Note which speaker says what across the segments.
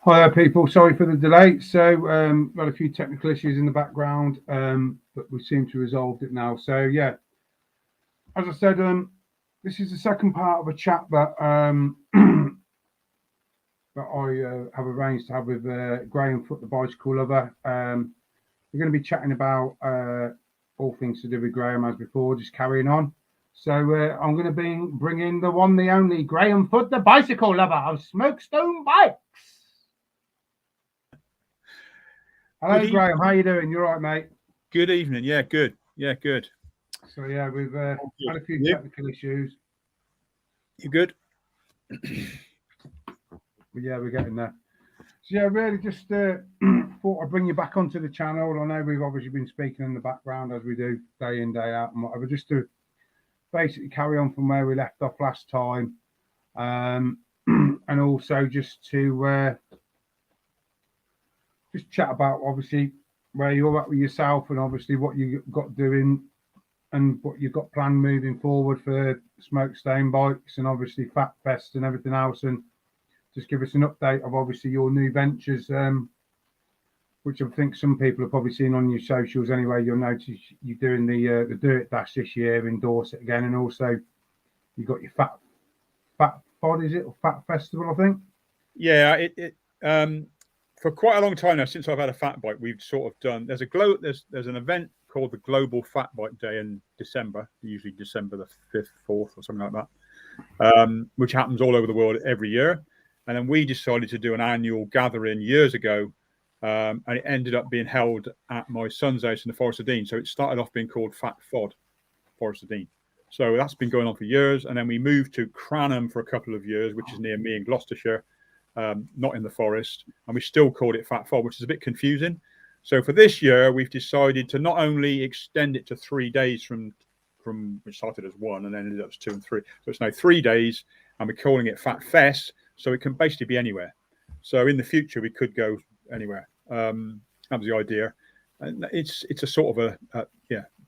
Speaker 1: Hi there, people. Sorry for the delay. So, got a few technical issues in the background, but we seem to have resolved it now. So, yeah, as I said, this is the second part of a chat that that I have arranged to have with Graham the bicycle lover. We're going to be chatting about all things to do with Graham as before, just carrying on. So I'm going to bring in the one, the only Graham Foot, the bicycle lover of Smokestone Bikes. Hello, Graham. How you doing? You all right, mate?
Speaker 2: Good evening. Yeah, good. Yeah, good.
Speaker 1: So yeah, we've had a few technical issues.
Speaker 2: You good?
Speaker 1: But yeah, we're getting there. So yeah, really just thought I'd bring you back onto the channel. I know we've obviously been speaking in the background as we do day in, day out and whatever, just to basically carry on from where we left off last time. And also just to just chat about obviously where you're at with yourself and obviously what you got doing and what you've got planned moving forward for Smokestone Bikes and obviously Fat Fest and everything else, and just give us an update of obviously your new ventures, which I think some people have probably seen on your socials anyway. You'll notice you're doing the Dirt Dash this year in Dorset again, and also you got your Fat Pod, is it, or Fat Festival, I think?
Speaker 2: Yeah, for quite a long time now, since I've had a fat bike, we've sort of done. There's an event called the Global Fat Bike Day in December, usually December the 5th, 4th, or something like that, which happens all over the world every year. And then we decided to do an annual gathering years ago, and it ended up being held at my son's house in the Forest of Dean. So it started off being called Fat Fod, Forest of Dean. So that's been going on for years. And then we moved to Cranham for a couple of years, which is near me in Gloucestershire, not in the forest. And we still called it Fat Fod, which is a bit confusing. So for this year, we've decided to not only extend it to 3 days from which started as 1 and then ended up as 2 and 3. So it's now 3 days, and we're calling it Fat Fest. So it can basically be anywhere. So in the future, we could go anywhere. That was the idea. And it's a sort of a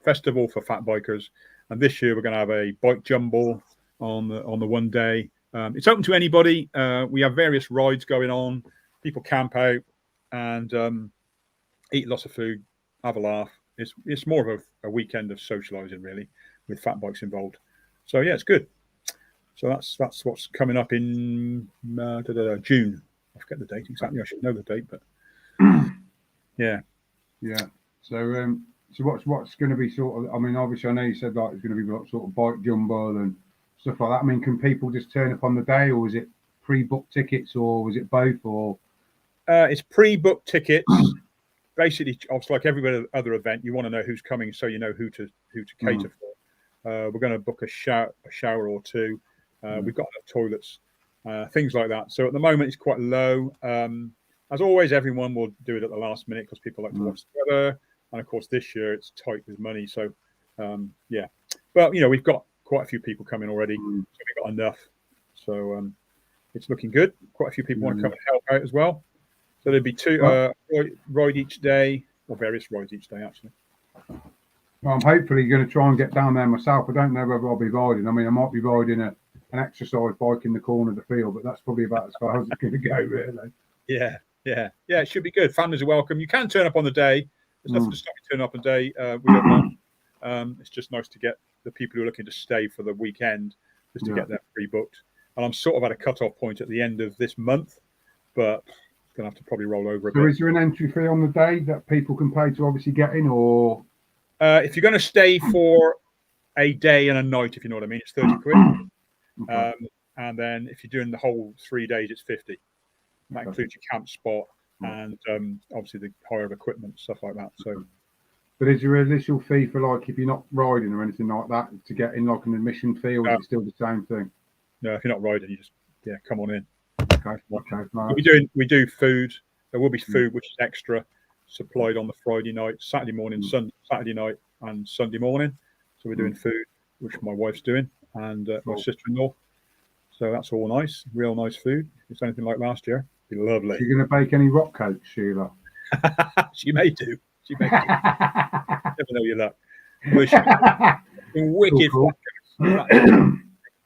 Speaker 2: festival for fat bikers. And this year we're going to have a bike jumble on the one day. It's open to anybody. We have various rides going on. People camp out and eat lots of food, have a laugh. It's more of a weekend of socialising really, with fat bikes involved. So yeah, it's good. So that's what's coming up in June. I forget the date exactly. I should know the date, but yeah.
Speaker 1: So what's going to be sort of? I mean, obviously, I know you said like it's going to be like sort of bike jumbo and stuff like that. I mean, can people just turn up on the day, or is it pre-booked tickets, or was it both? Or
Speaker 2: it's pre-booked tickets. Basically, obviously, like every other event, you want to know who's coming, so you know who to cater for. We're going to book a shower or two. We've got enough toilets, things like that. So at the moment, it's quite low. As always, everyone will do it at the last minute because people like to watch the weather. And of course, this year it's tight with money. So, yeah. But, we've got quite a few people coming already. So we've got enough. So it's looking good. Quite a few people want to come and help out as well. So there'll be 2 ride each day, or various rides each day, actually.
Speaker 1: Well, I'm hopefully going to try and get down there myself. I don't know whether I'll be riding. I mean, I might be riding an exercise bike in the corner of the field, but that's probably about as far as it's going to go, really.
Speaker 2: Yeah. It should be good. Families are welcome. You can turn up on the day. There's nothing to stop you turning up on the day. We don't mind. It's just nice to get the people who are looking to stay for the weekend, just to get them pre-booked. And I'm sort of at a cut-off point at the end of this month, but I'm going to have to probably roll over a bit.
Speaker 1: So is there an entry fee on the day that people can pay to obviously get in, or?
Speaker 2: If you're going to stay for a day and a night, if you know what I mean, it's 30 quid. Okay. And then if you're doing the whole 3 days, it's 50. That includes your camp spot and obviously the hire of equipment, stuff like that. So,
Speaker 1: but is there an initial fee for like if you're not riding or anything like that to get in, like an admission fee, or is it still the same thing?
Speaker 2: No, if you're not riding, you just come on in.
Speaker 1: Okay. No,
Speaker 2: we do food. There will be food which is extra, supplied on the Friday night, Saturday morning, Saturday night, and Sunday morning. So we're doing food, which my wife's doing, and my sister-in-law. So that's all nice, real nice food. If it's anything like last year, it'd be lovely.
Speaker 1: You're going to bake any rock cakes, Sheila?
Speaker 2: She may do. Never know your luck. Wicked
Speaker 1: cool.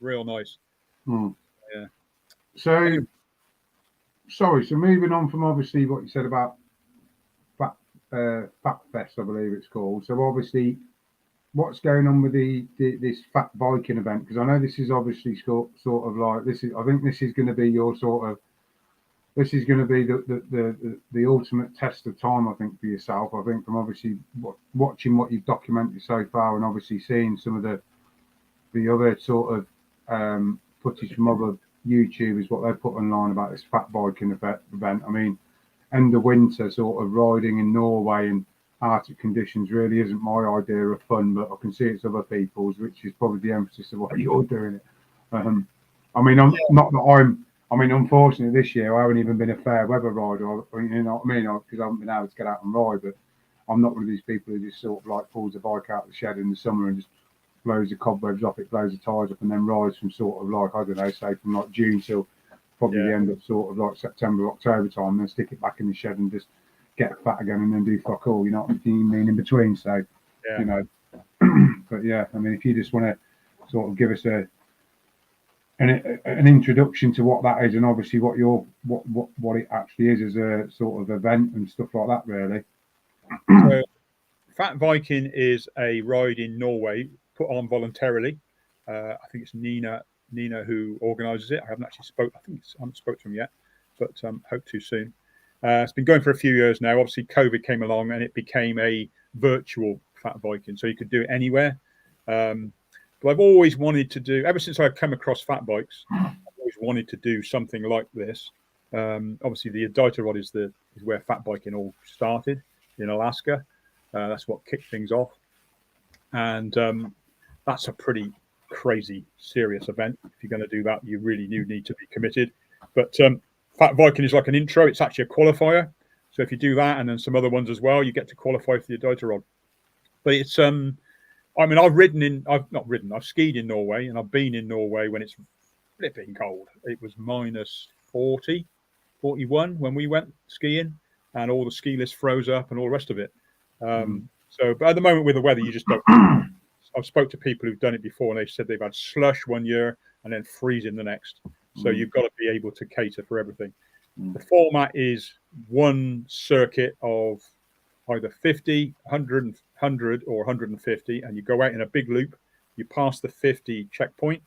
Speaker 2: Real nice.
Speaker 1: Yeah. So sorry, so moving on from obviously what you said about Fat Fest, I believe it's called. So obviously, what's going on with this fat biking event? Because I know this is obviously sort of like this is. I think this is going to be your sort of. This is going to be the ultimate test of time, I think, for yourself. I think from obviously watching what you've documented so far, and obviously seeing some of the other sort of footage from other YouTubers, what they put online about this fat biking event. I mean, end of winter sort of riding in Norway and Arctic conditions really isn't my idea of fun, but I can see it's other people's, which is probably the emphasis of what you're doing it. I mean, I'm not that I'm. I mean, unfortunately, this year I haven't even been a fair weather rider. You know what I mean? Because I haven't been able to get out and ride. But I'm not one of these people who just sort of like pulls the bike out of the shed in the summer and just blows the cobwebs off it, blows the tyres up, and then rides from sort of like, I don't know, say from like June till probably the end of sort of like September, October time, and then stick it back in the shed and just get fat again and then do fuck all. You know what I mean? In between. So, you know, but yeah, I mean, if you just want to sort of give us an introduction to what that is, and obviously what it actually is as a sort of event and stuff like that, really.
Speaker 2: So, fat biking is a ride in Norway put on voluntarily. I think it's Nina who organises it. I haven't actually I haven't spoke to him yet, but hope to soon. It's been going for a few years now. Obviously, COVID came along and it became a virtual fat biking, so you could do it anywhere. But I've always wanted to do, ever since I've come across fat bikes, I've always wanted to do something like this. Obviously, the Iditarod is where fat biking all started in Alaska. That's what kicked things off, and that's a pretty crazy, serious event. If you're going to do that, you really do need to be committed. But fat biking is like an intro. It's actually a qualifier. So if you do that and then some other ones as well, you get to qualify for the Iditarod. But it's I mean, I've skied in Norway, and I've been in Norway when it's flipping cold. It was minus 40, 41 when we went skiing, and all the ski lifts froze up and all the rest of it. So, but at the moment with the weather, you just don't. I've spoke to people who've done it before, and they said they've had slush one year and then freezing the next. So you've got to be able to cater for everything. The format is one circuit of either 50, 100 or 150, and you go out in a big loop, you pass the 50 checkpoint,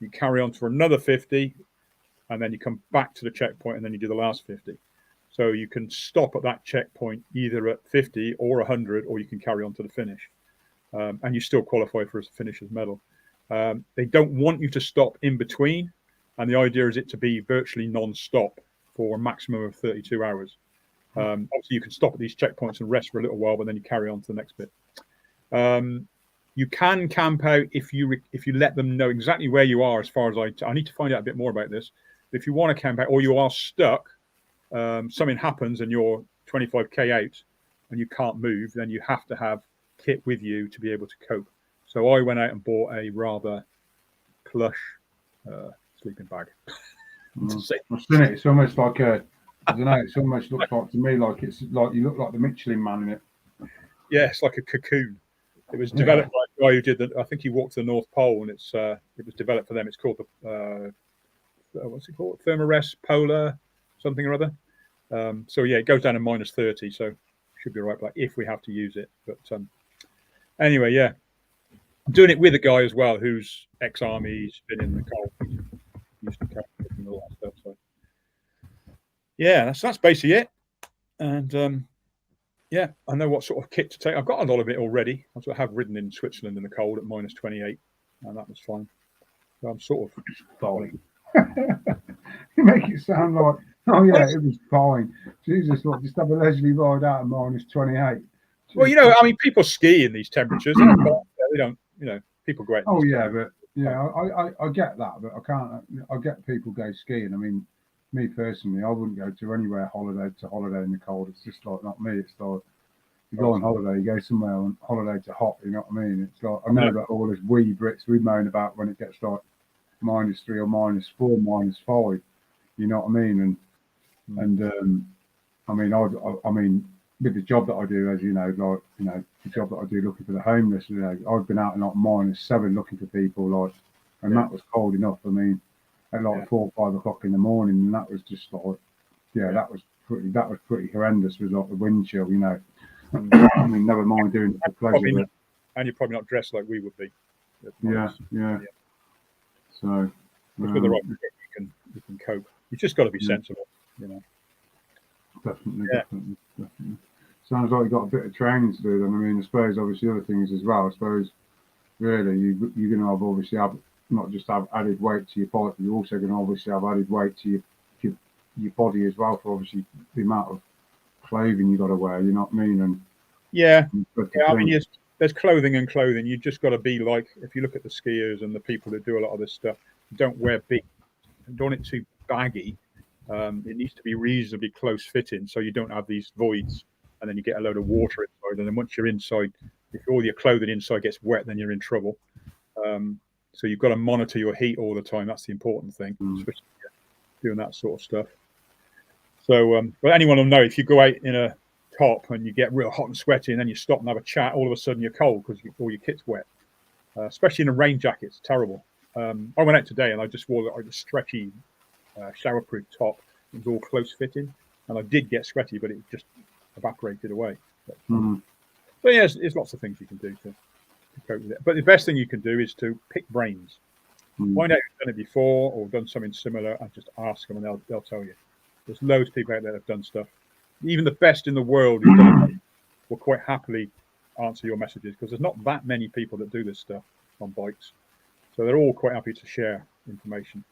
Speaker 2: you carry on for another 50, and then you come back to the checkpoint, and then you do the last 50. So you can stop at that checkpoint either at 50 or 100, or you can carry on to the finish. And you still qualify for a finisher's medal. They don't want you to stop in between, and the idea is it to be virtually non-stop for a maximum of 32 hours. Obviously, you can stop at these checkpoints and rest for a little while, but then you carry on to the next bit. You can camp out if you let them know exactly where you are. As far as I need to find out a bit more about this. If you want to camp out or you are stuck, something happens and you're 25k out and you can't move, then you have to have kit with you to be able to cope. So I went out and bought a rather plush sleeping bag.
Speaker 1: I've seen it. It's almost like I don't know. It's almost looks like to me like it's like you look like the Michelin Man in it.
Speaker 2: Yeah, it's like a cocoon. It was developed by a guy who did I think he walked to the North Pole, and it was developed for them. It's called the what's it called? Thermarest Polar something or other. So yeah, it goes down to minus 30, so should be all right. Like if we have to use it, but anyway, yeah, I'm doing it with a guy as well who's ex-army. He's been in the cold, used to camp and all that stuff. So yeah, that's basically it. And yeah, I know what sort of kit to take. I've got a lot of it already. I have ridden in Switzerland in the cold at minus 28, and that was fine. So I'm sort of
Speaker 1: fine. You make it sound like, oh yeah, it was fine. Jesus, look, just have a leisurely ride out at minus 28.
Speaker 2: Well, you know, I mean, people ski in these temperatures. They don't, you know, people go out.
Speaker 1: Oh yeah, but yeah, I get that, but I can't. I get people go skiing. I mean, me personally, I wouldn't go to anywhere holiday in the cold. It's just like not me. It's like you go on holiday, you go somewhere on holiday to hot. You know what I mean? It's like I know that all this we Brits we moan about when it gets like -3 or -4, -5. You know what I mean? And I mean, with the job that I do, as you know, like the job that I do looking for the homeless, you know, I've been out in like -7 looking for people, like, and that was cold enough. I mean, at like 4 or 5 o'clock in the morning, and that was just like yeah, that was pretty horrendous. Was like the wind chill, you know. I mean, never mind doing it for pleasure, but
Speaker 2: and you're probably not dressed like we would be.
Speaker 1: yeah. So,
Speaker 2: with the right kit, you can cope. You just got to be sensible, you know.
Speaker 1: Definitely. Sounds like you've got a bit of training to do then. I mean, I suppose obviously other things as well. I suppose really you're going to obviously have not just have added weight to your bike, but you're also going to obviously have added weight to your body as well, for obviously the amount of clothing you got to wear. You know what I mean? And
Speaker 2: I mean, there's clothing and clothing. You just got to be like, if you look at the skiers and the people that do a lot of this stuff, don't wear big, don't want it too baggy. It needs to be reasonably close fitting, so you don't have these voids, and then you get a load of water inside. And then once you're inside, if all your clothing inside gets wet, then you're in trouble. So you've got to monitor your heat all the time. That's the important thing, especially doing that sort of stuff. So, but anyone will know if you go out in a top and you get real hot and sweaty, and then you stop and have a chat, all of a sudden you're cold because all your kit's wet. Especially in a rain jacket, it's terrible. I went out today and I just wore like a stretchy showerproof top. It was all close fitting, and I did get sweaty, but it just evaporated away. So yeah, there's lots of things you can do to cope with it. But the best thing you can do is to pick brains. Find out who's done it before or done something similar, and just ask them, and they'll tell you. There's loads of people out there that have done stuff. Even the best in the world who've done it will quite happily answer your messages, because there's not that many people that do this stuff on bikes. So they're all quite happy to share information.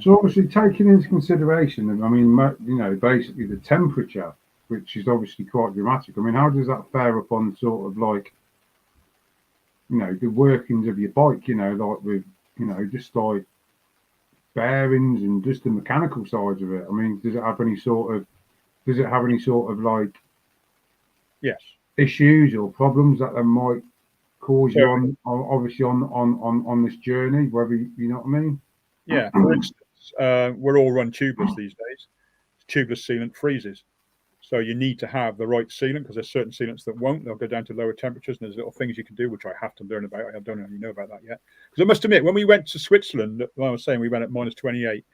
Speaker 1: So obviously taking into consideration, I mean, you know, basically the temperature, which is obviously quite dramatic. I mean, how does that fare up on sort of like, you know, the workings of your bike, you know, like with, you know, just like bearings and just the mechanical sides of it? I mean, does it have any sort of like issues or problems that might cause you on obviously on this journey, whether you know what I mean?
Speaker 2: Yeah, for instance, we're all run tubeless these days. Tubeless sealant freezes, so you need to have the right sealant, because there's certain sealants that won't. They'll go down to lower temperatures, and there's little things you can do, which I have to learn about. I don't really know about that yet, because I must admit, when we went to Switzerland, I was saying we went at -28.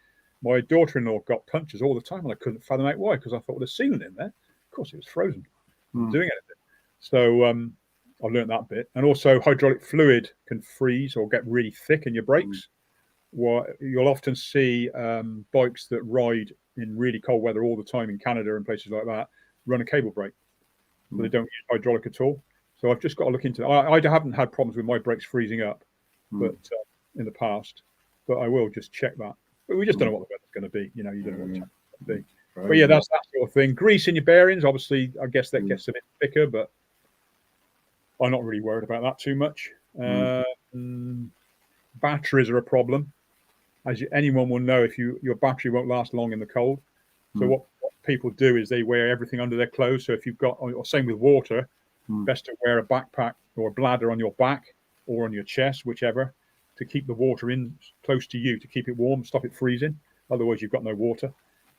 Speaker 2: My daughter-in-law got punches all the time, and I couldn't fathom out why, because I thought, well, there's sealant in there. Of course, it was frozen. Doing anything. So I learned that bit. And also, hydraulic fluid can freeze or get really thick in your brakes. Well, you'll often see bikes that ride in really cold weather all the time in Canada and places like that run a cable brake. So they don't use hydraulic at all. So I've just got to look into it. I haven't had problems with my brakes freezing up, but in the past. But I will just check that. But we just don't know what the weather's going to be. You know, you don't know what the temperature's going to be. Right. But yeah, that's that sort of thing. Grease in your bearings, obviously, I guess that gets a bit thicker, but I'm not really worried about that too much. Batteries are a problem. As anyone will know, if your battery won't last long in the cold. So what people do is they wear everything under their clothes. So if you've got, or same with water, best to wear a backpack or a bladder on your back or on your chest, whichever, to keep the water in close to you, to keep it warm, stop it freezing. Otherwise, you've got no water.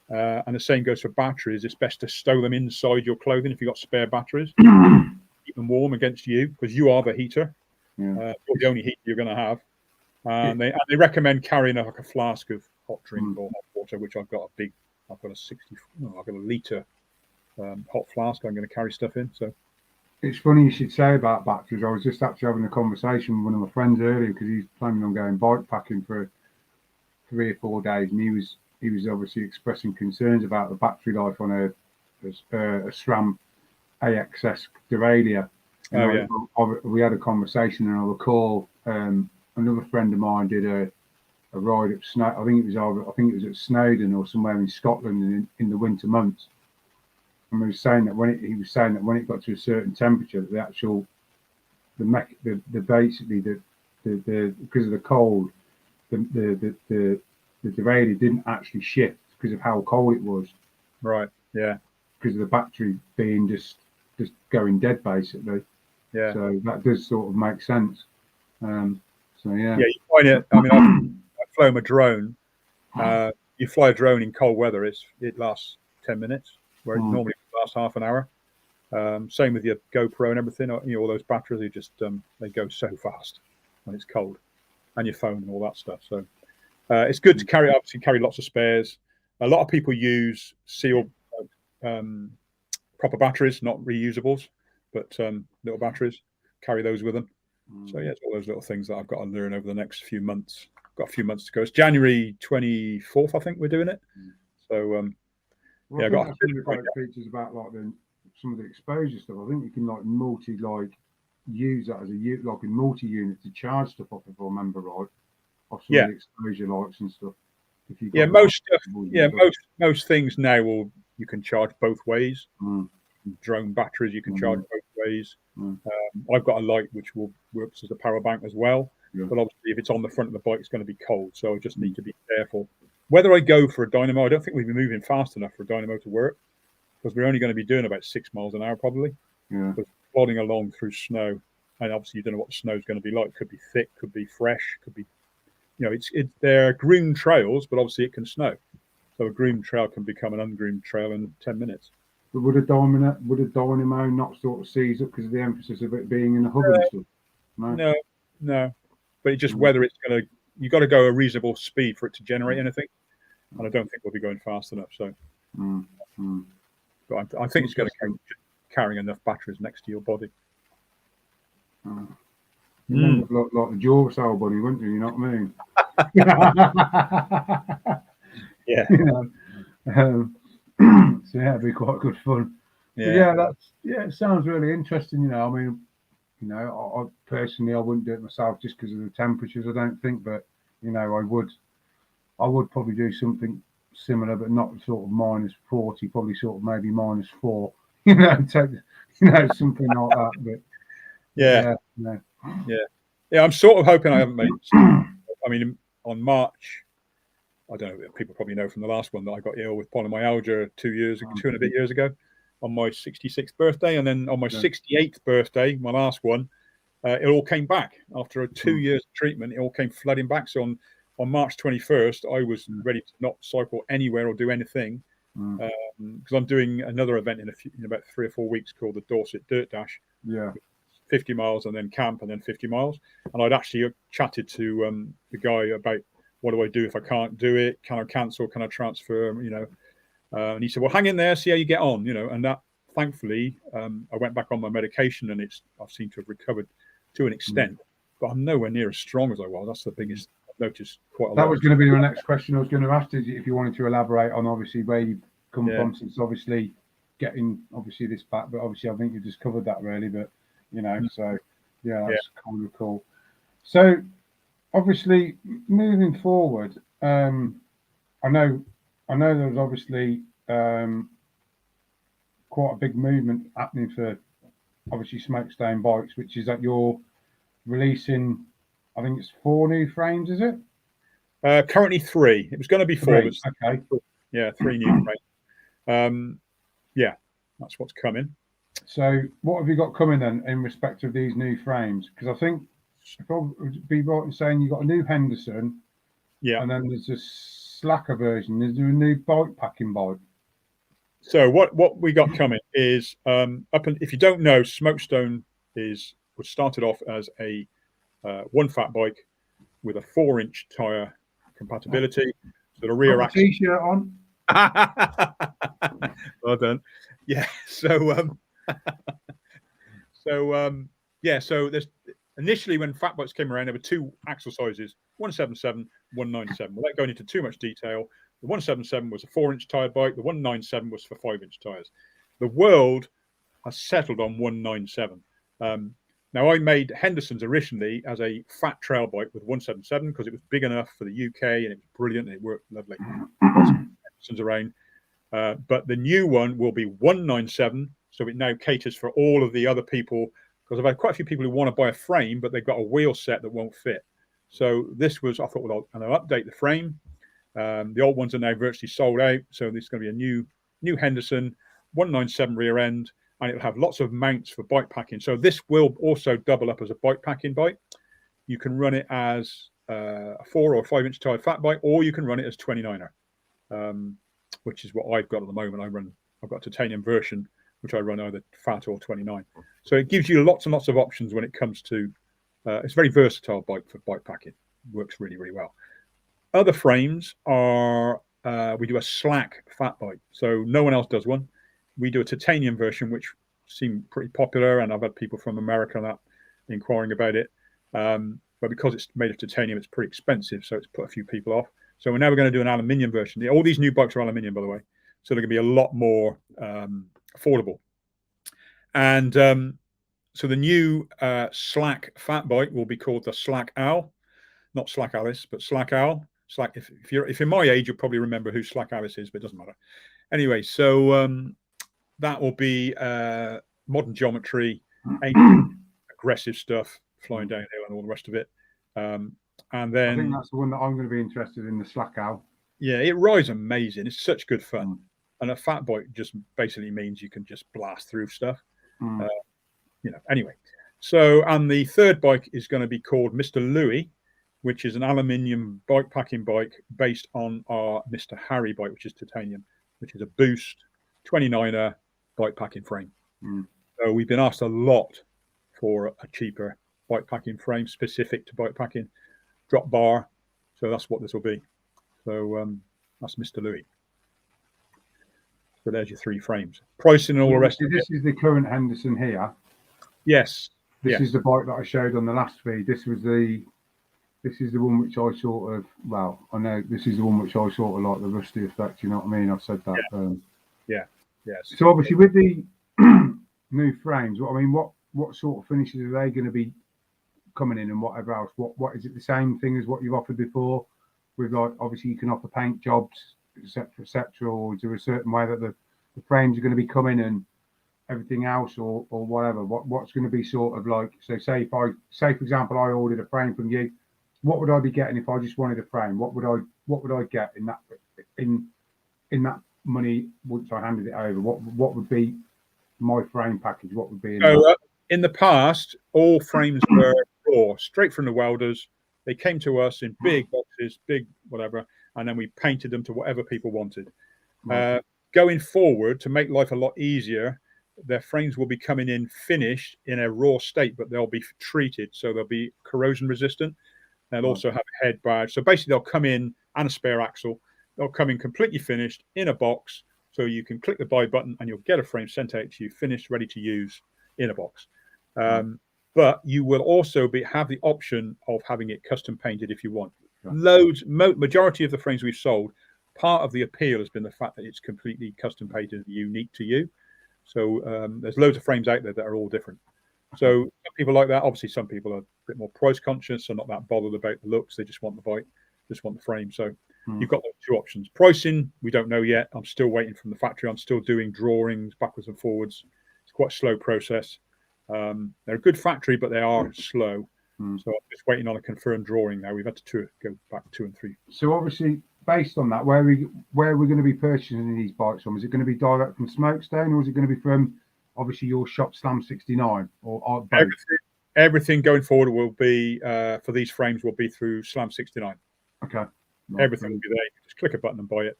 Speaker 2: And the same goes for batteries. It's best to stow them inside your clothing if you've got spare batteries. Keep them warm against you, because you are the heater. You're the only heater you're going to have. And they recommend carrying like a flask of hot drink or hot water, which I've got I've got a litre hot flask I'm going to carry stuff in. So
Speaker 1: it's funny you should say about batteries. I was just actually having a conversation with one of my friends earlier, because he's planning on going bike packing for 3 or 4 days, and he was obviously expressing concerns about the battery life on a SRAM AXS derailleur. We had a conversation, and I recall another friend of mine did a ride at Snow. I think it was at Snowdon or somewhere in Scotland in the winter months. And he was saying that when it got to a certain temperature, the actual basically the because of the cold, the derailleur didn't actually shift because of how cold it was.
Speaker 2: Right. Yeah.
Speaker 1: Because of the battery being just going dead, basically. Yeah. So that does sort of make sense. So yeah.
Speaker 2: Yeah, you find it. I mean, I've flown a drone. You fly a drone in cold weather, it lasts 10 minutes, where it normally lasts half an hour. Same with your GoPro and everything. You know, all those batteries, they go so fast when it's cold, and your phone and all that stuff. So it's good to carry lots of spares. A lot of people use sealed proper batteries, not reusables, but little batteries. Carry those with them. So yeah, it's all those little things that I've got to learn over the next few months. Got a few months to go. It's January 24th, I think we're doing it. So
Speaker 1: well,
Speaker 2: yeah,
Speaker 1: I
Speaker 2: I got
Speaker 1: think that's one of the great features about like some of the exposure stuff. I think you can use that as a multi-unit to charge stuff off, if I remember right, off some of the exposure lights and stuff. If you
Speaker 2: most stuff, most things now you can charge both ways. Drone batteries you can charge both ways. I've got a light which works as a power bank as well. But obviously, if it's on the front of the bike, it's going to be cold. So I just need to be careful. Whether I go for a dynamo, I don't think we'd be moving fast enough for a dynamo to work, because we're only going to be doing about 6 miles an hour probably. But plodding along through snow, and obviously you don't know what the snow is going to be like. Could be thick, could be fresh, could be, they're groomed trails, but obviously it can snow. So a groomed trail can become an ungroomed trail in 10 minutes.
Speaker 1: But would a dynamo not sort of seize up because of the emphasis of it being in the hub and stuff?
Speaker 2: No. But it's just whether it's going to, you've got to go a reasonable speed for it to generate anything. And I don't think we'll be going fast enough. So, but I think it's going to carrying enough batteries next to your body.
Speaker 1: You look like the Duracell bunny, wouldn't you? You know what I mean?
Speaker 2: Yeah.
Speaker 1: So yeah, it'd be quite good fun. It sounds really interesting. I mean, I personally I wouldn't do it myself just because of the temperatures. I don't think, but I would probably do something similar, but not sort of -40, probably sort of maybe -4. Something like that. But
Speaker 2: yeah. I'm sort of hoping I haven't made. I mean, on March, I don't know. People probably know from the last one that I got ill with polymyalgia 2 and a bit years ago, on my 66th birthday, and then on my 68th birthday, my last one, it all came back after a 2 years of treatment. It all came flooding back. So on March 21st, I was ready to not cycle anywhere or do anything, because I'm doing another event in about 3 or 4 weeks called the Dorset Dirt Dash. 50 miles and then camp and then 50 miles. And I'd actually chatted to the guy about, what do I do if I can't do it? Can I cancel? Can I transfer? And he said, well, hang in there, see how you get on. And that, thankfully, I went back on my medication, and I seem to have recovered to an extent, but I'm nowhere near as strong as I was. That's the biggest I've noticed quite a lot.
Speaker 1: That was going to be my next question. I was going to ask is if you wanted to elaborate on obviously where you've come from since obviously getting this back, but obviously I think you just covered that really, but so that's kind of cool. So obviously moving forward, I know there's obviously quite a big movement happening for obviously Smokestone bikes, which is that you're releasing, I think it's 4 new frames, is it?
Speaker 2: Currently 3. It was going to be 4.
Speaker 1: Okay.
Speaker 2: Yeah, 3 new frames. That's what's coming.
Speaker 1: So what have you got coming then in respect of these new frames? Because I think, if I would be right in saying, you've got a new Henderson, and then there's a slacker version. Is there a new bike packing bike?
Speaker 2: So what we got coming is, if you don't know, Smokestone was started off as a one fat bike with a 4-inch tire compatibility. So the rear axle.
Speaker 1: T-shirt on.
Speaker 2: Well done. Yeah. So so there's initially, when fat bikes came around, there were 2 axle sizes: 177, 197. Without going into too much detail, the 177 was a 4-inch tire bike. The 197 was for 5-inch tires. The world has settled on 197. Now, I made Henderson's originally as a fat trail bike with 177 because it was big enough for the UK and it was brilliant and it worked lovely. Henderson's around. But the new one will be 197, so it now caters for all of the other people, because I've had quite a few people who want to buy a frame, but they've got a wheel set that won't fit. So this was, I thought, well, I'll update the frame. The old ones are now virtually sold out, so this is going to be a new Henderson 197 rear end, and it'll have lots of mounts for bike packing. So this will also double up as a bike packing bike. You can run it as a 4 or 5-inch tire fat bike, or you can run it as 29er, which is what I've got at the moment. I've got a titanium version, which I run either fat or 29. So it gives you lots and lots of options when it comes to. It's a very versatile bike for bike packing. Works really, really well. Other frames are we do a slack fat bike. So no one else does one. We do a titanium version, which seemed pretty popular, and I've had people from America that inquiring about it. But because it's made of titanium, it's pretty expensive, so it's put a few people off. So we're never going to do an aluminium version. All these new bikes are aluminium, by the way, so they're going to be a lot more affordable. And so the new slack fat bike will be called the Slack Owl, not Slack Alice, but Slack Owl. Slack. If you're my age, you'll probably remember who Slack Alice is, but it doesn't matter. Anyway, so that will be modern geometry, aggressive stuff, flying downhill, and all the rest of it. And then
Speaker 1: I think that's the one that I'm going to be interested in, the Slack Owl.
Speaker 2: Yeah, it rides amazing. It's such good fun. And a fat bike just basically means you can just blast through stuff. Anyway. So, and the third bike is going to be called Mr. Louis, which is an aluminium bike packing bike based on our Mr. Harry bike, which is titanium, which is a Boost 29er bike packing frame. So we've been asked a lot for a cheaper bike packing frame specific to bike packing, drop bar. So that's what this will be. So that's Mr. Louis. So there's your 3 frames. Pricing and all the rest of it.
Speaker 1: This is the current Henderson here.
Speaker 2: Yes.
Speaker 1: This is the bike that I showed on the last feed. This is the one which I sort of, well, I know this is the one which I sort of like the rusty effect, you know what I mean? I've said that.
Speaker 2: Yes.
Speaker 1: So obviously with the new frames, what sort of finishes are they going to be coming in and whatever else? What is it the same thing as what you've offered before? With like, obviously you can offer paint jobs, etc., or is there a certain way that the frames are going to be coming and everything else, or whatever? What's going to be sort of like? So say for example, I ordered a frame from you, what would I be getting if I just wanted a frame? What would I get in that money once I handed it over? What would be my frame package? What would be
Speaker 2: in the past, all frames were raw, straight from the welders. They came to us in big boxes, big whatever, and then we painted them to whatever people wanted. Going forward, to make life a lot easier, their frames will be coming in finished in a raw state, but they'll be treated, so they'll be corrosion resistant. They'll also have a head badge. So basically, they'll come in and a spare axle. They'll come in completely finished in a box, so you can click the buy button and you'll get a frame sent out to you, finished, ready to use in a box. But you will also have the option of having it custom painted if you want. Majority of the frames we've sold, part of the appeal has been the fact that it's completely custom painted and unique to you. So there's loads of frames out there that are all different. So some people like that. Obviously, some people are a bit more price conscious, so not that bothered about the looks. They just want the bike, just want the frame. So you've got those 2 options. Pricing, we don't know yet. I'm still waiting from the factory. I'm still doing drawings backwards and forwards. It's quite a slow process. They're a good factory, but they are slow. So I'm just waiting on a confirmed drawing now. We've had to go back 2 and 3.
Speaker 1: So obviously, based on that, where are we going to be purchasing these bikes from? Is it going to be direct from Smokestone, or is it going to be from obviously your shop Slam 69, or both?
Speaker 2: Everything going forward will be for these frames will be through Slam 69.
Speaker 1: Okay. Right.
Speaker 2: Everything will be there. You can just click a button and buy it.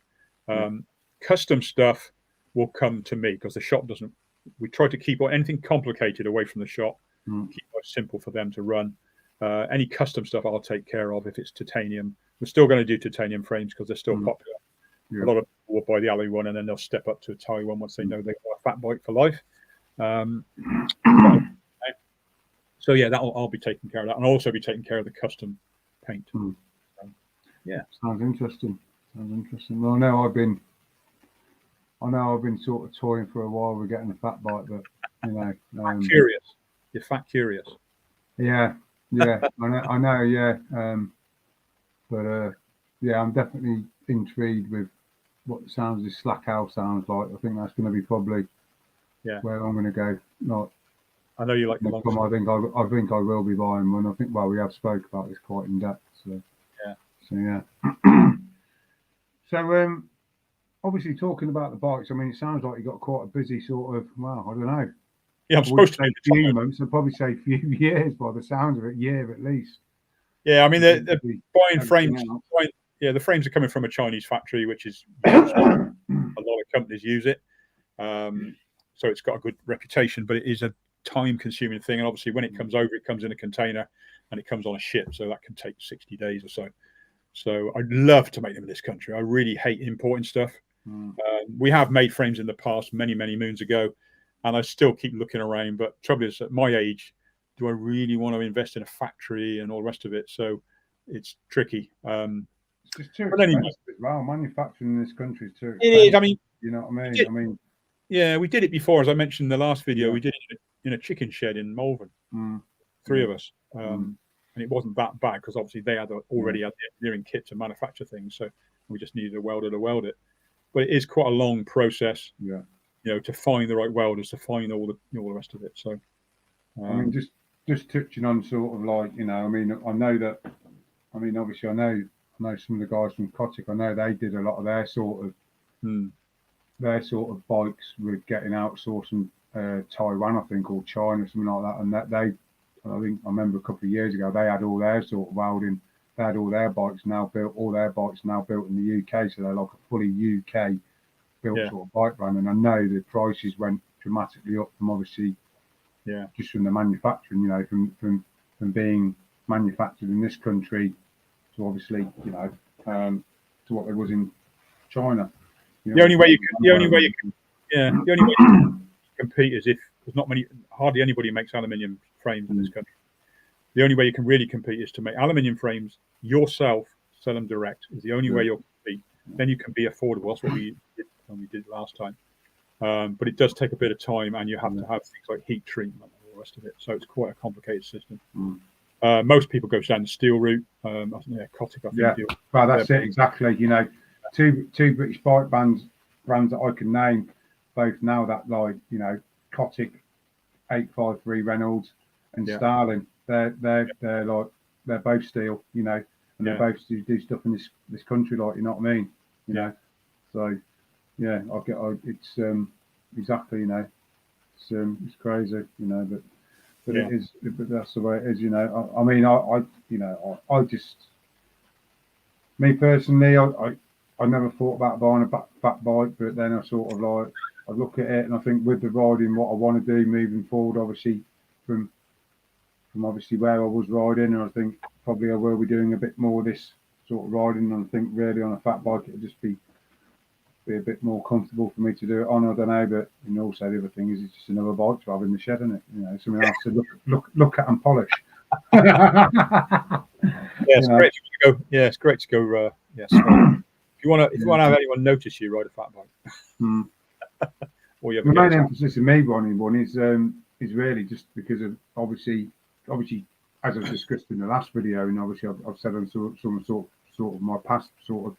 Speaker 2: Custom stuff will come to me because the shop doesn't. We try to keep anything complicated away from the shop. Keep it simple for them to run. Any custom stuff I'll take care of. If it's titanium, we're still going to do titanium frames because they're still popular. A lot of people will buy the alloy one and then they'll step up to a Thai one once they know they've got a fat bike for life. So yeah, I'll be taking care of that, and I'll also be taking care of the custom paint.
Speaker 1: Sounds interesting. Well, I know I've been sort of toying for a while with getting a fat bike, but
Speaker 2: curious. You're fat curious.
Speaker 1: Yeah, I know. Yeah, I'm definitely intrigued with what the sounds of this Slack Owl sounds like. I think that's going to be probably where I'm going to go. Not.
Speaker 2: I know you like the long.
Speaker 1: I think I will be buying one. I think we have spoke about this quite in depth. So yeah. So obviously talking about the bikes, I mean, it sounds like you got quite a busy sort of. Well, I don't know.
Speaker 2: Yeah, I'm supposed to
Speaker 1: say a few months. I'd probably say a few years by the sounds of it. Year at least.
Speaker 2: Yeah, I mean they're buying frames. The frames are coming from a Chinese factory, which is a lot of companies use it. So it's got a good reputation, but it is a time-consuming thing. And obviously, when it comes over, it comes in a container and it comes on a ship, so that can take 60 days or so. So I'd love to make them in this country. I really hate importing stuff. We have made frames in the past, many moons ago, and I still keep looking around. But trouble is, at my age, do I really want to invest in a factory and all the rest of it? So it's tricky.
Speaker 1: It's just too expensive as well. Manufacturing in this country is too expensive.
Speaker 2: It is. I mean,
Speaker 1: you know what I mean?
Speaker 2: Yeah, we did it before, as I mentioned in the last video. We did it in a chicken shed in Malvern, 3 of us, and it wasn't that bad because obviously they had already had the engineering kit to manufacture things, so we just needed a welder to weld it. But it is quite a long process, you know, to find the right welders, to find all the rest of it. So,
Speaker 1: I mean, just touching on sort of like, you know, I mean, I know that, I mean, obviously, I know some of the guys from Kotick. I know they did a lot of their sort of bikes with getting outsourced from Taiwan, I think, or China, something like that. And that I remember a couple of years ago, they had all their sort of welding. They had all their bikes now built in the UK, so they're like a fully UK built sort of bike brand. And I know the prices went dramatically up from obviously, just from the manufacturing, you know, from being manufactured in this country to obviously, you know, to what there was in China. You know,
Speaker 2: the only way you can compete is if there's hardly anybody makes aluminium frames in this country. The only way you can really compete is to make aluminium frames yourself, sell them direct. Is the only way you'll compete. Then you can be affordable. That's what we did last time. But it does take a bit of time, and you have to have things like heat treatment and all the rest of it. So it's quite a complicated system. Most people go down the steel route. Kotick, I think.
Speaker 1: Well, that's it exactly. You know, two British bike brands that I can name both now that, like, you know, Kotick, 853 Reynolds, and Starling. They're like, they're both steel, you know, and they both do stuff in this country, like, you know what I mean, you know. So it's exactly, you know, it's crazy, you know, but it is, but that's the way it is, you know. I mean, I just, me personally, I never thought about buying a fat bike, but then I sort of like, I look at it and I think with the riding, what I want to do moving forward, obviously from obviously where I was riding, and I think probably I will be doing a bit more of this sort of riding. And I think really on a fat bike it'll just be a bit more comfortable for me to do it on. I don't know, but and also the other thing is it's just another bike to have in the shed, isn't it? You know, something else to look at and polish.
Speaker 2: It's great to go. Yeah, it's great to go. Yes. If you want to have anyone notice you ride a fat bike.
Speaker 1: The main emphasis of me running one is really just because of obviously as I've discussed in the last video, and obviously I've said on some sort of my past sort of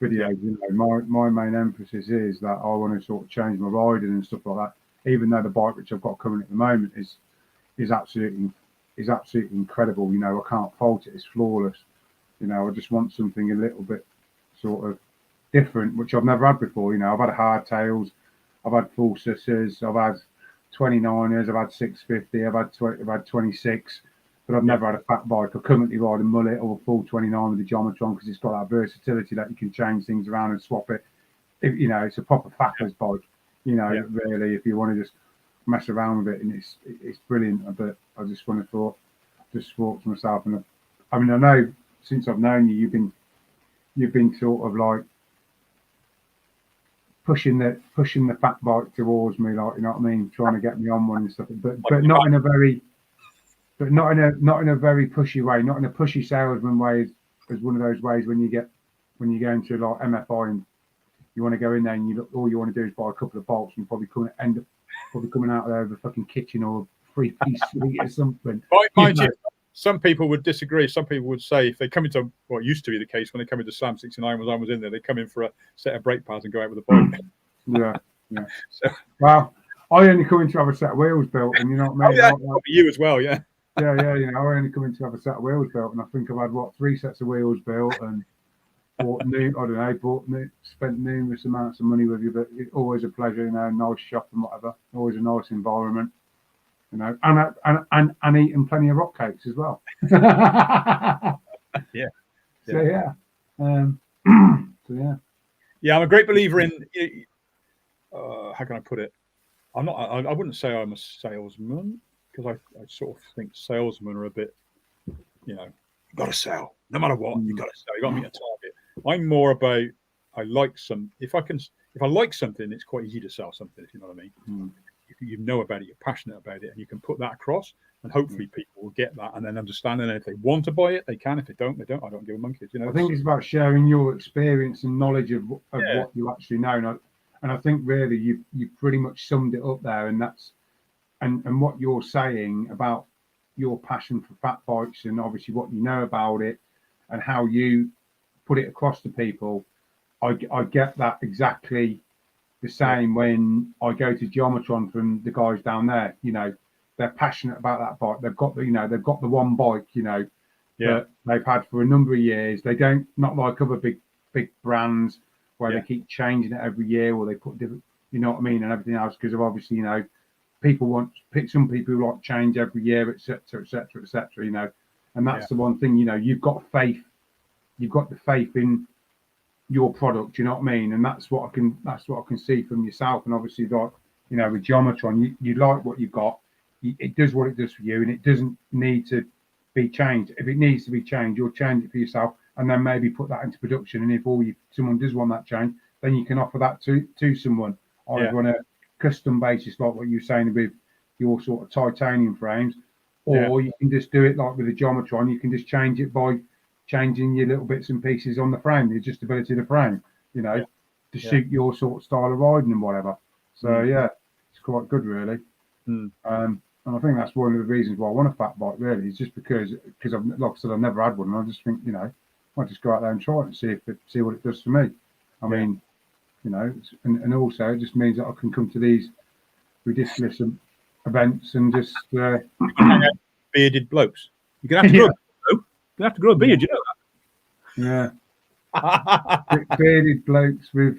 Speaker 1: videos, you know, my main emphasis is that I want to sort of change my riding and stuff like that. Even though the bike which I've got coming at the moment is absolutely incredible, you know, I can't fault it, it's flawless. You know, I just want something a little bit sort of different, which I've never had before. You know, I've had hardtails, I've had full sisters, I've had 29ers, I've had 650, I've had 26, but I've never had a fat bike. I currently ride a mullet or a full 29 with a Geometron because it's got that versatility that you can change things around and swap it. You know, it's a proper fatter's bike. You know, really, if you want to just mess around with it, and it's brilliant. But I just thought to myself, and I mean, I know since I've known you, you've been sort of like pushing the fat bike towards me, like, you know what I mean, trying to get me on one and stuff, but not in a very pushy way, not in a pushy salesman way, as one of those ways when you go into like MFI and you want to go in there and all you want to do is buy a couple of bolts and probably end up coming out there with a fucking kitchen or a 3-piece suite or something.
Speaker 2: Mind you, some people would disagree. Some people would say if they come into what used to be the case when they come into Slam 69 when I was in there, they come in for a set of brake pads and go out with a bike.
Speaker 1: Yeah. So, well, I only come in to have a set of wheels built, and you know what I mean.
Speaker 2: Like, you as well, yeah.
Speaker 1: Yeah. You know, I only come in to have a set of wheels built, and I think I've had 3 sets of wheels built, and spent numerous amounts of money with you, but it's always a pleasure. You know, nice shop and whatever. Always a nice environment. You know, and eating plenty of rock cakes as well.
Speaker 2: Yeah.
Speaker 1: So yeah.
Speaker 2: Yeah, I'm a great believer in. How can I put it? I'm not. I wouldn't say I'm a salesman because I sort of think salesmen are a bit, you know, you've got to sell. No matter what, you've got to sell. You've got to meet a target. I'm more about if I like something, it's quite easy to sell something, if you know what I mean. You know about it, you're passionate about it, and you can put that across, and hopefully people will get that and then understand it. And if they want to buy it, they can. If they don't, they don't. I don't give a monkey. You know,
Speaker 1: I think it's about sharing your experience and knowledge of what you actually know. And I think really you pretty much summed it up there. And that's and what you're saying about your passion for fat bikes and obviously what you know about it and how you put it across to people. I get that exactly the same when I go to Geometron from the guys down there. You know, they're passionate about that bike. They've got the one bike, that they've had for a number of years. They don't, not like other big brands where they keep changing it every year, or they put different, you know what I mean, and everything else, because of obviously, some people who like change every year, etc., and that's the one thing, you've got faith, you've got the faith in your product, you know what I mean, and that's what I can see from yourself. And obviously, like, with Geometron, you like what you've got, it does what it does for you, and it doesn't need to be changed. If it needs to be changed, you'll change it for yourself, and then maybe put that into production. And if someone does want that change, then you can offer that to someone either on a custom basis, like what you're saying with your sort of titanium frames, or you can just do it like with a Geometron. You can just change it by changing your little bits and pieces on the frame, the adjustability of the frame, to suit your sort of style of riding and whatever. So it's quite good, really. And I think that's one of the reasons why I want a fat bike, really, is just because I've, like I said, I've never had one, and I just think, I just go out there and try it and see what it does for me. I mean, and also it just means that I can come to these ridiculous events and just
Speaker 2: bearded blokes. You're gonna have to grow a beard, you know
Speaker 1: that? Yeah. Bearded blokes with,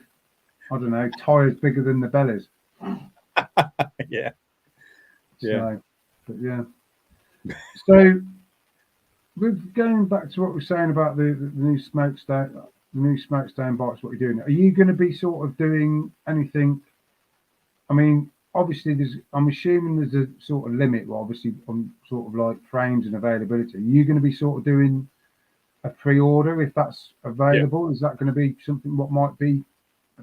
Speaker 1: I don't know, tires bigger than the bellies.
Speaker 2: Yeah.
Speaker 1: So, so with going back to what we're saying about the new smokestone bikes, what you're doing, are you going to be sort of doing anything? I mean, obviously I'm assuming there's a sort of limit, obviously, on sort of like frames and availability. Are you going to be sort of doing a pre-order if that's available? Is that going to be something what might be?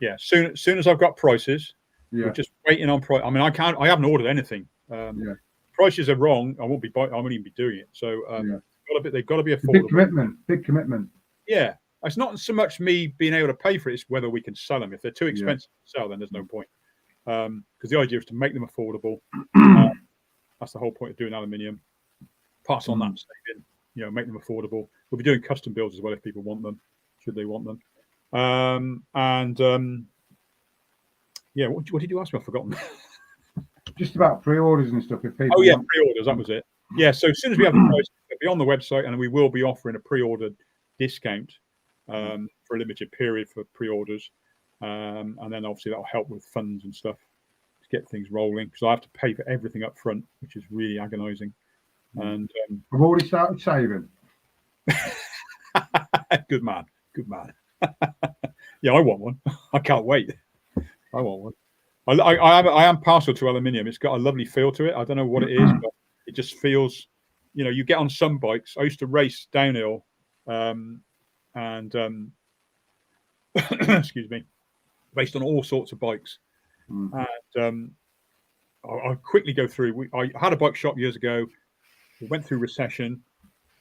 Speaker 2: Yeah, soon as I've got prices, we're just waiting on price. I mean, I haven't ordered anything. Prices are wrong. I won't even be doing it. So they've got to be affordable.
Speaker 1: Big commitment.
Speaker 2: Yeah, it's not so much me being able to pay for it; it's whether we can sell them. If they're too expensive to sell, then there's no point. Because the idea is to make them affordable. That's the whole point of doing aluminium. Pass on that saving, make them affordable. We'll be doing custom builds as well if people want them, should they want them. What did you ask me? I've forgotten.
Speaker 1: Just about pre-orders and stuff. If people
Speaker 2: pre-orders, that was it. Yeah, so as soon as we have the price, it'll be on the website, and we will be offering a pre-order discount for a limited period for pre-orders. And then obviously that'll help with funds and stuff to get things rolling, because I have to pay for everything up front, which is really agonizing. And
Speaker 1: I've already started saving.
Speaker 2: Good man. Yeah, I want one. I can't wait. I want one. I am partial to aluminium. It's got a lovely feel to it. I don't know what it is, but it just feels, you get on some bikes. I used to race downhill, and excuse me, raced on all sorts of bikes. And I'll quickly go through. I had a bike shop years ago. We went through recession,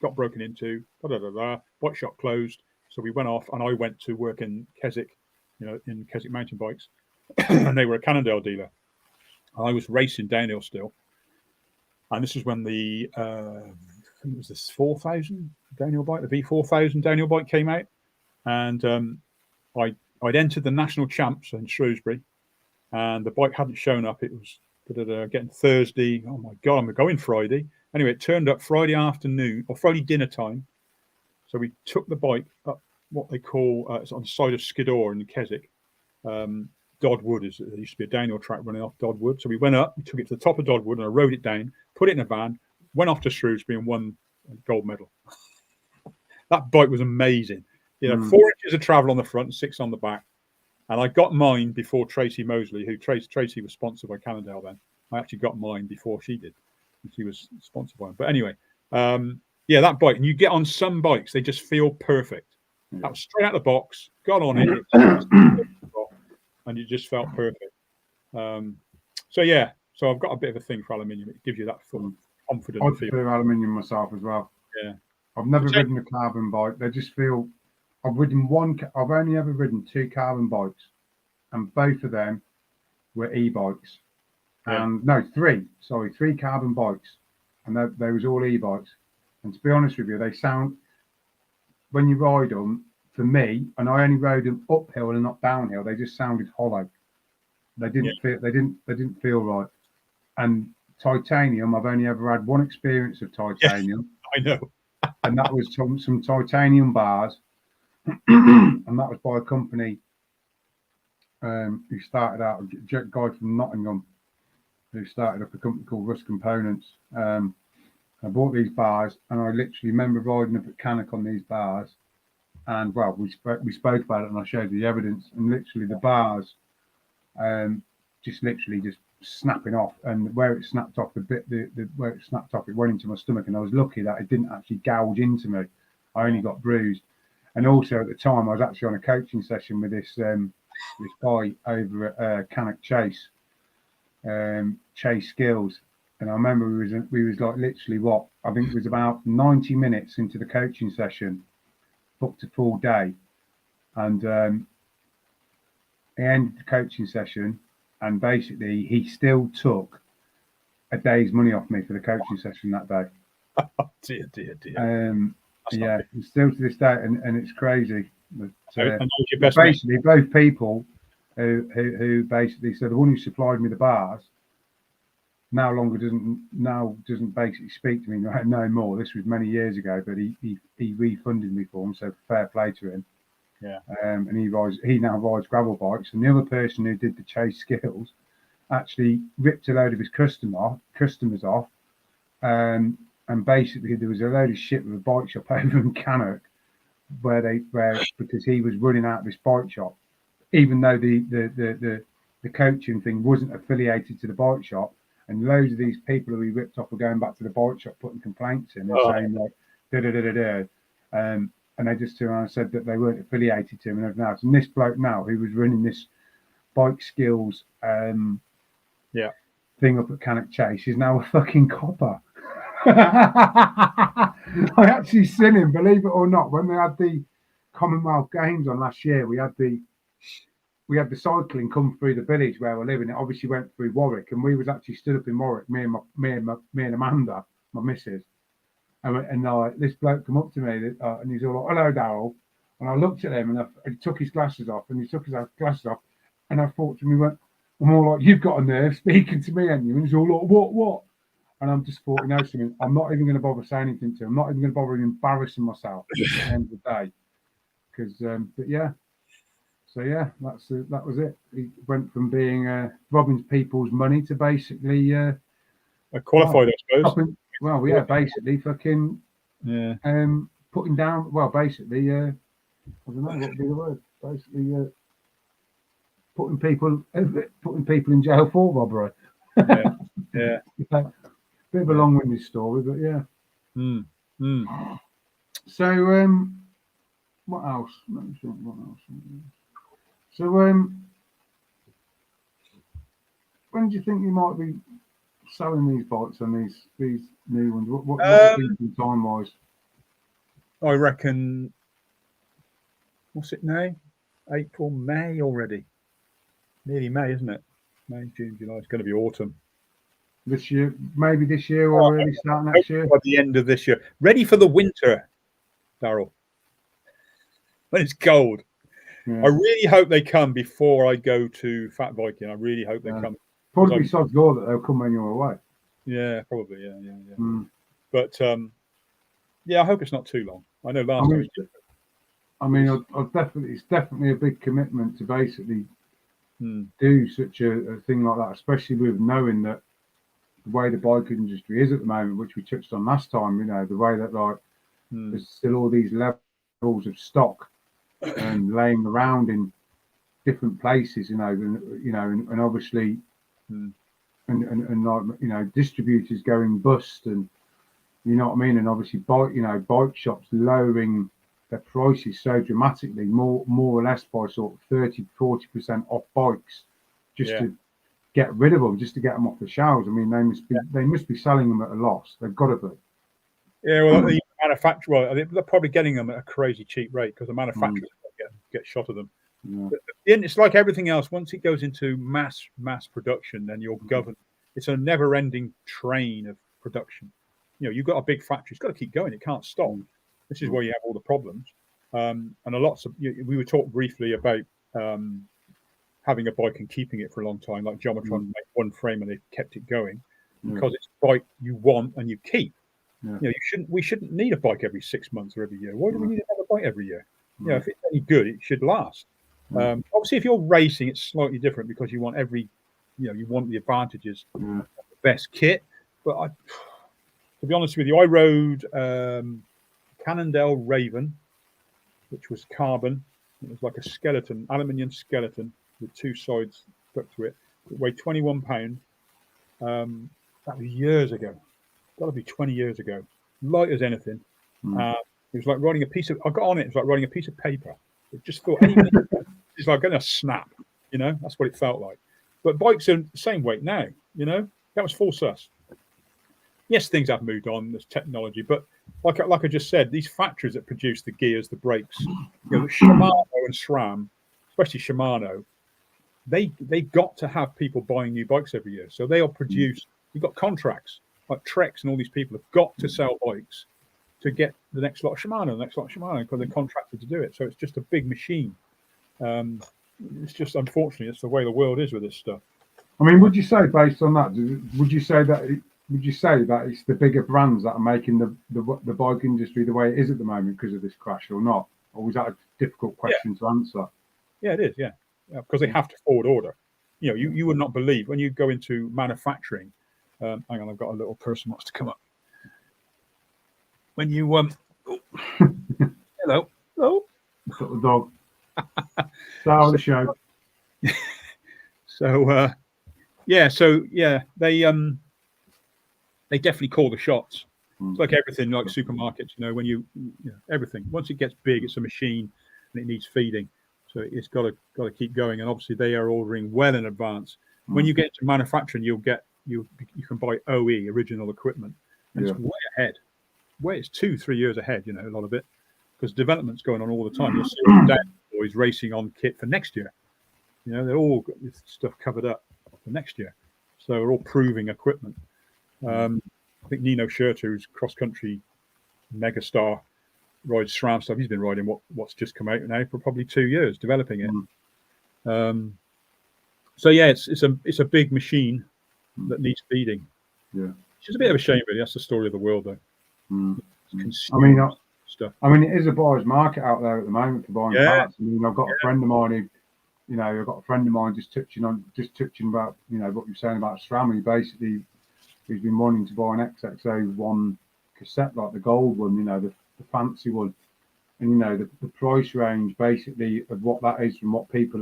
Speaker 2: got broken into. Bike shop closed, so we went off, and I went to work in Keswick, in Keswick mountain bikes. And they were a Cannondale dealer. I was racing downhill still, and this was when the I think it was this 4000 downhill bike, the V4000 downhill bike came out, and I'd entered the national champs in Shrewsbury, and the bike hadn't shown up. It was getting Thursday. Oh my god, I'm going Friday. Anyway, it turned up Friday afternoon or Friday dinner time. So we took the bike up what they call it's on the side of Skiddaw in Keswick. Dodwood there used to be a downhill track running off Dodwood. So we went up, we took it to the top of Dodwood, and I rode it down, put it in a van, went off to Shrewsbury and won a gold medal. That bike was amazing. 4 inches of travel on the front, 6 on the back. And I got mine before Tracy Mosley, who Tracy was sponsored by Cannondale then. I actually got mine before she did. She was sponsored by him. But anyway, Yeah, that bike. And you get on some bikes, they just feel perfect.
Speaker 1: Yeah.
Speaker 2: That was straight out of the box, got on it, and you just felt perfect. So yeah, so I've got a bit of a thing for aluminium. It gives you that sort of confident
Speaker 1: I
Speaker 2: feel.
Speaker 1: prefer aluminium myself as well.
Speaker 2: Yeah,
Speaker 1: I've never ridden a carbon bike. They just feel. I've only ever ridden 2 carbon bikes, and both of them were e-bikes.
Speaker 2: yeah.
Speaker 1: And no, 3. Sorry, 3 carbon bikes, and they was all e-bikes. And to be honest with you, they sound, when you ride them, for me, and I only rode them uphill and not downhill, they just sounded hollow. They didn't feel. They didn't feel right. And titanium, I've only ever had one experience of titanium.
Speaker 2: I know.
Speaker 1: And that was some titanium bars, and that was by a company who started out, a guy from Nottingham, who started up a company called Rust Components. I bought these bars, and I literally remember riding up at Cannock on these bars, and well, we spoke about it, and I showed you the evidence, and literally the bars, just snapping off, and where it snapped off, where it snapped off, it went into my stomach, and I was lucky that it didn't actually gouge into me. I only got bruised. And also at the time, I was actually on a coaching session with this guy over at Cannock Chase, Chase Skills. And I remember we was like literally I think it was about 90 minutes into the coaching session, booked a full day, and he ended the coaching session, and basically he still took a day's money off me for the coaching session that day.
Speaker 2: Dear.
Speaker 1: Yeah, still to this day, and it's crazy. But,
Speaker 2: best
Speaker 1: basically, both people who basically, so the one who supplied me the bars doesn't basically speak to me no more. This was many years ago, but he refunded me for them, so fair play to him.
Speaker 2: Yeah.
Speaker 1: And he now rides gravel bikes, and the other person who did the Chase Skills actually ripped a load of his customers off. And basically there was a load of shit with a bike shop over in Cannock because he was running out of this bike shop, even though the coaching thing wasn't affiliated to the bike shop, and loads of these people who he ripped off were going back to the bike shop putting complaints in and saying like and they just turned around and said that they weren't affiliated to him and everything else. And this bloke now, who was running this bike skills thing up at Cannock Chase, is now a fucking copper. I actually seen him, believe it or not, when we had the Commonwealth Games on last year. We had the cycling come through the village where we're living. It obviously went through Warwick, and we was actually stood up in Warwick, me and Amanda, my missus, and this bloke come up to me, and he's all like, "Hello, Darryl," and I looked at him, and he took his glasses off, and and I thought to me, I'm all like, "You've got a nerve speaking to me, haven't you?" And he's all like, "What?" And I'm just thought, something. I'm not even going to bother saying anything to him. I'm not even going to bother embarrassing myself at the end of the day. Because, but yeah. So yeah, that was it. He went from being robbing people's money to basically
Speaker 2: qualified, I suppose.
Speaker 1: Basically fucking putting down. Well, basically, I don't know what would be the word. Basically, putting people in jail for robbery.
Speaker 2: Yeah.
Speaker 1: Bit of a long-winded story, but yeah. So, what else? Let me think. What else? So, when do you think you might be selling these bikes and these new ones? What are you thinking time-wise?
Speaker 2: I reckon. What's it now? April, May already. Nearly May, isn't it? May, June, July. It's going to be autumn.
Speaker 1: This year, maybe this year, or early start next year.
Speaker 2: By the end of this year, ready for the winter, Darryl. When it's cold, I really hope they come before I go to fat biking. I really hope they come.
Speaker 1: Probably sod's law that they'll come when you're away.
Speaker 2: Yeah, probably. Yeah. But I hope it's not too long. I know last time.
Speaker 1: It's definitely a big commitment to basically do such a thing like that, especially with knowing that the way the bike industry is at the moment, which we touched on last time, the way that there's still all these levels of stock and laying around in different places, and obviously, and distributors going bust, and You know what I mean? And obviously, bike shops lowering their prices so dramatically, more or less by sort of 30-40% off bikes, just to get rid of them, just to get them off the shelves. I mean, they must be selling them at a loss. They've got to be.
Speaker 2: Yeah, well, the manufacturer, they're probably getting them at a crazy cheap rate because the manufacturers get shot of them.
Speaker 1: Yeah.
Speaker 2: It's like everything else. Once it goes into mass production, then you're governed. It's a never-ending train of production. You know, you've got a big factory; it's got to keep going. It can't stop. This is where you have all the problems. And a lots of we were talking briefly about having a bike and keeping it for a long time. Like Geometron made one frame and they kept it going because it's a bike you want and you keep.
Speaker 1: Yeah.
Speaker 2: You know, we shouldn't need a bike every 6 months or every year. Why do we need to have a bike every year? You know, if it's any good, it should last. Obviously, if you're racing, it's slightly different because you want you want the advantages, the best kit. But to be honest with you, I rode Cannondale Raven, which was carbon. It was like a skeleton, aluminium skeleton with two sides stuck to it. It weighed 21 pounds. That was years ago. Got to be 20 years ago. Light as anything. It was like riding a piece of. I got on it. It was like riding a piece of paper. It just felt. It's like going to snap. You know, that's what it felt like. But bikes are the same weight now. You know, that was full sus. Yes, things have moved on. There's technology, but like I just said, these factories that produce the gears, the brakes, the Shimano and SRAM, especially Shimano, they got to have people buying new bikes every year. So they'll produce. You've got contracts like Trex and all these people have got to sell bikes to get the next lot of Shimano, because they're contracted to do it. So it's just a big machine. It's just unfortunately, it's the way the world is with this stuff.
Speaker 1: I mean, would you say based on that? Would you say that it's the bigger brands that are making the bike industry the way it is at the moment because of this crash, or not? Or was that a difficult question to answer?
Speaker 2: Yeah, it is. Yeah, because they have to forward order. You know, you would not believe when you go into manufacturing. Hang on, I've got a little person wants to come up. When you hello,
Speaker 1: Got the dog. Start the show.
Speaker 2: So they definitely call the shots. It's like everything, like supermarkets. You know, when everything. Once it gets big, it's a machine and it needs feeding. So it's got to keep going. And obviously, they are ordering well in advance. When you get to manufacturing, you can buy OE, original equipment, and it's way ahead. It's 2-3 years ahead. You know, a lot of it because development's going on all the time. You'll see the boys racing on kit for next year. You know, they're all got this stuff covered up for next year. So we're all proving equipment. I think Nino Schurter, who's cross-country megastar, rides SRAM stuff. He's been riding what's just come out now for probably 2 years, developing it. So yeah, it's a big machine that needs feeding. Yeah, which is a bit of a shame, really. That's the story of the world, though.
Speaker 1: I mean, it is a buyer's market out there at the moment for buying parts. I mean, I've got a friend of mine who, just touching about, what you're saying about SRAM. He's been wanting to buy an XXO1 cassette, like the gold one, the fancy one. And, the price range basically of what that is from what people,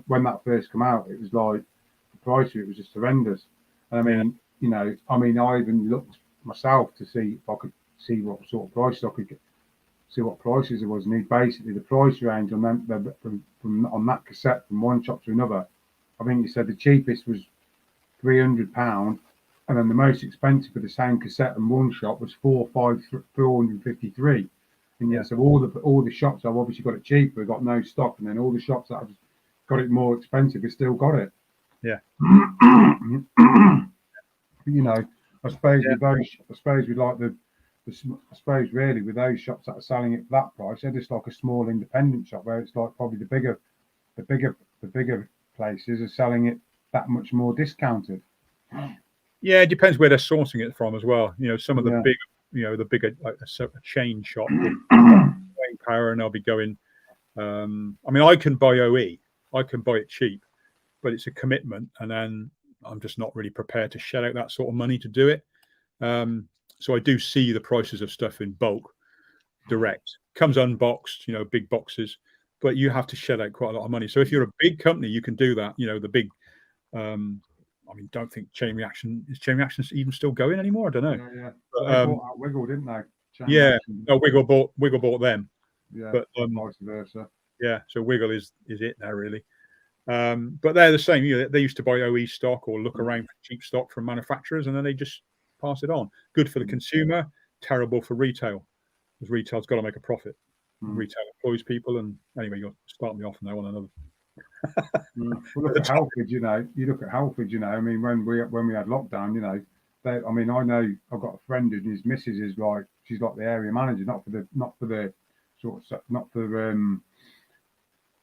Speaker 1: when that first came out, it was like, the price of it was just horrendous. And I even looked myself to see if I could see what sort of prices I could get, see what prices it was. And basically the price range on them from on that cassette from one shop to another, I think he said the cheapest was £300, and then the most expensive for the same cassette in one shop was £453. And so all the shops have obviously got it cheaper, got no stock, and then all the shops that have got it more expensive have still got it.
Speaker 2: Yeah.
Speaker 1: I suppose with those, I suppose really with those shops that are selling it for that price, they're just like a small independent shop where it's like probably the bigger places are selling it that much more discounted.
Speaker 2: Yeah, it depends where they're sourcing it from as well. Some of the bigger like a chain shop with power, and they'll be going. I can buy OE, I can buy it cheap, but it's a commitment, and then I'm just not really prepared to shell out that sort of money to do it. So I do see the prices of stuff in bulk, direct. Comes unboxed, big boxes, but you have to shell out quite a lot of money. So if you're a big company, you can do that. The big, I mean, don't think Chain Reaction even still going anymore? I don't know.
Speaker 1: Yeah.
Speaker 2: But,
Speaker 1: They bought out Wiggle, didn't they? Chain
Speaker 2: yeah.
Speaker 1: Reaction.
Speaker 2: No, Wiggle bought them.
Speaker 1: Yeah.
Speaker 2: But
Speaker 1: vice versa.
Speaker 2: yeah, so Wiggle is it now really. But they're the same. You know, they used to buy OE stock or look around for cheap stock from manufacturers, and then they just pass it on. Good for the consumer, terrible for retail, because retail's got to make a profit. Retail employs people, and anyway, you'll start me off now on another.
Speaker 1: Well, look at Halford. You know, you look at Halford. You know, I mean, when we had lockdown, you know, I mean, I know I've got a friend and his missus is like, she's like the area manager, not for the sort of, not for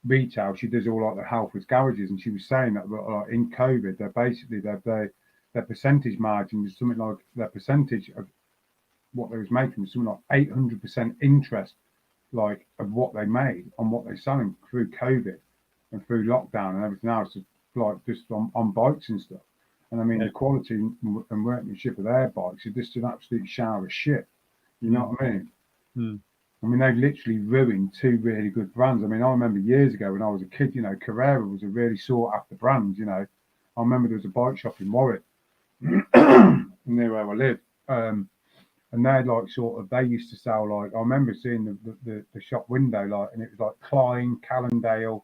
Speaker 1: retail. She does all like the Halford's garages, and she was saying that in COVID, they're basically their percentage margin was something like their percentage of what they was making was something like 800% interest, like of what they made on what they're selling through COVID and through lockdown and everything else, like just on bikes and stuff. And I mean, the quality and workmanship of their bikes are just an absolute shower of shit. You know what I mean? I mean, they literally ruined two really good brands. I mean, I remember years ago when I was a kid, you know, Carrera was a really sought after brand, you know. I remember there was a bike shop in Warwick near where I lived. And they like they used to sell like, I remember seeing the shop window, like, and it was like Klein, Callendale,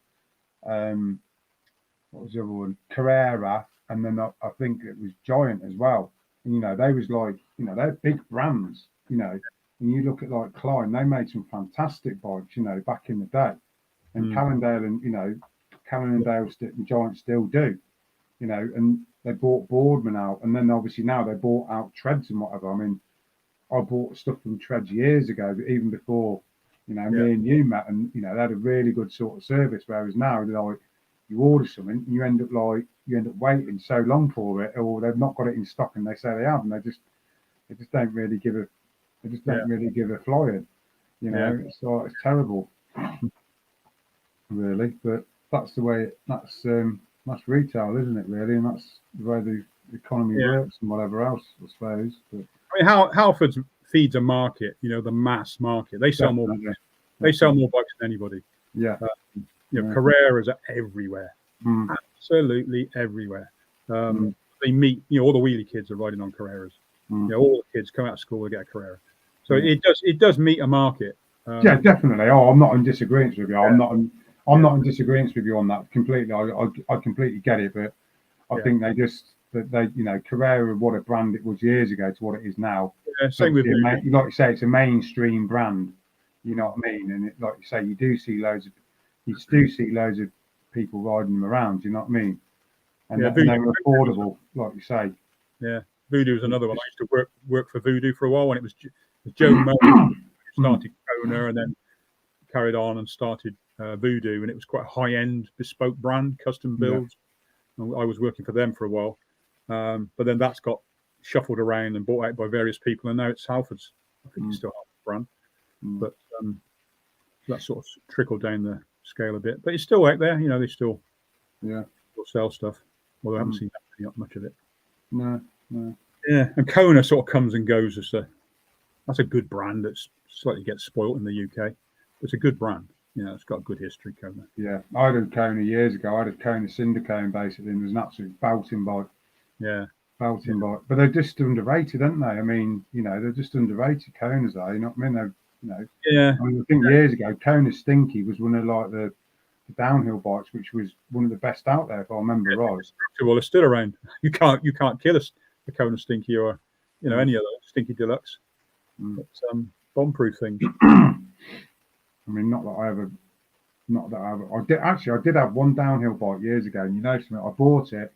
Speaker 1: what was the other one? Carrera, and then I think it was Giant as well. And, you know, they was like, you know, they're big brands, you know. And you look at like Klein, they made some fantastic bikes, you know, back in the day. And Callendale and, you know, Callendale and Giant still do, you know, and they bought Boardman out. And then obviously now they bought out Treads and whatever. I mean, I bought stuff from Treads years ago, even before, you know, me and you met, and, you know, they had a really good sort of service. Whereas now, like, you order something and you end up waiting so long for it, or they've not got it in stock and they say they have, and they just don't really give a flying, you know. It's terrible, really. But that's the way that's retail, isn't it, really? And that's the way the economy works and whatever else, I suppose. But
Speaker 2: I mean, Halford feeds a market, you know, the mass market. They sell more. They sell more bikes than anybody.
Speaker 1: Yeah.
Speaker 2: You know, Carreras are everywhere, absolutely everywhere. They meet, you know, all the wheelie kids are riding on Carreras. You know, all the kids come out of school, they get a Carrera. So it does meet a market.
Speaker 1: Yeah, definitely. Oh, I'm not in disagreement with you. I'm not in disagreement with you on that completely. I completely get it, but I think they you know, Carrera, what a brand it was years ago to what it is now.
Speaker 2: Yeah, same with
Speaker 1: like you say, it's a mainstream brand. You know what I mean? And like you say, you do see loads of people riding them around. You know what I mean? And, and they were affordable, like you say.
Speaker 2: Yeah, Voodoo is another one. I used to work for Voodoo for a while when it was Joe Moe started Kona and then carried on and started Voodoo, and it was quite a high-end bespoke brand, custom builds. I was working for them for a while, but then that's got shuffled around and bought out by various people, and now it's Halford's. I think it's still Halford's brand, but that sort of trickled down the scale a bit. But it's still out there, you know. They still sell stuff. Well, I haven't seen much of it.
Speaker 1: No.
Speaker 2: Yeah, and Kona sort of comes and goes as that's a good brand that slightly gets spoilt in the UK. It's a good brand. You know, it's got a good history, Kona.
Speaker 1: Yeah, I had a Kona years ago. I had a Kona Cinder Cone, basically, and it was an absolute belting bike.
Speaker 2: Yeah.
Speaker 1: Belting bike. But they're just underrated, aren't they? I mean, you know, they're just underrated, Konas are, you know what I mean? They're, you know, I mean, I think years ago, Kona Stinky was one of like the downhill bikes, which was one of the best out there, if I remember right.
Speaker 2: Well, they're still around. You can't kill a Kona Stinky or, you know, any of those Stinky Deluxe. It's bomb-proof things.
Speaker 1: I mean, I did have one downhill bike years ago, and you know something, I bought it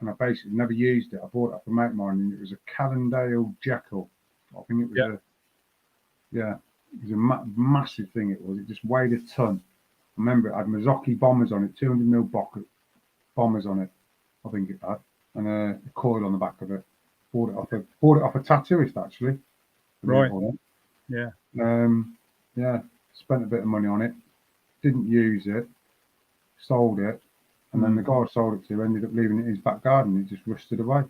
Speaker 1: and I basically never used it. I bought it off a mate of mine, and it was a Callendale Jekyll. I think it was it was a massive thing. It just weighed a ton. I remember it had Mazzocchi bombers on it, 200mm bombers on it, I think it had, and a coil on the back of it. Bought it off a tattooist, actually.
Speaker 2: Right.
Speaker 1: Yeah. Spent a bit of money on it. Didn't use it. Sold it, and then the guy I sold it to ended up leaving it in his back garden. It just rusted away.